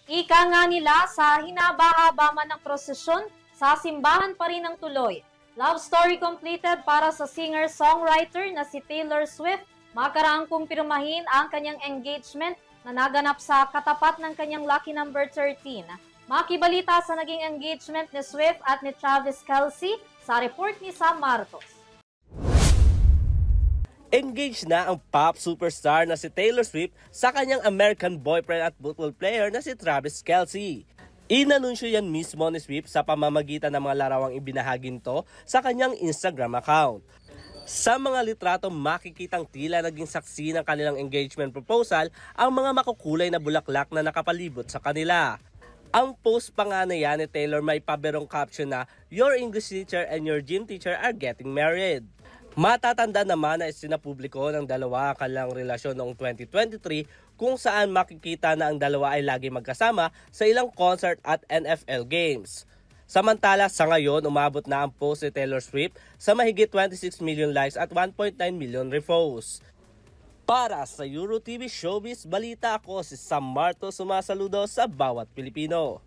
Ika nga nila sa hinaba-haba man ng prosesyon, sa simbahan pa rin ang tuloy. Love story completed para sa singer-songwriter na si Taylor Swift. Makaraang kumpirmahin ang kanyang engagement na naganap sa katapat ng kanyang lucky number 13. Makibalita sa naging engagement ni Swift at ni Travis Kelce sa report ni Sam Martos. Engaged na ang pop superstar na si Taylor Swift sa kanyang American boyfriend at football player na si Travis Kelce. Inanunsyo yan mismo ni Swift sa pamamagitan ng mga larawang ibinahagi nito sa kanyang Instagram account. Sa mga litrato, makikitang tila naging saksi ng kanilang engagement proposal ang mga makukulay na bulaklak na nakapalibot sa kanila. Ang post pa nga na yan ni Taylor may paberong caption na "Your English teacher and your gym teacher are getting married." Matatanda naman na isinapubliko ng dalawa ang kanilang relasyon noong 2023 kung saan makikita na ang dalawa ay lagi magkasama sa ilang concert at NFL games. Samantala sa ngayon, umabot na ang post ni Taylor Swift sa mahigit 26 million likes at 1.9 million reposts. Para sa EuroTV Showbiz Balita, ako si Sam Martos, sumasaludo sa bawat Pilipino.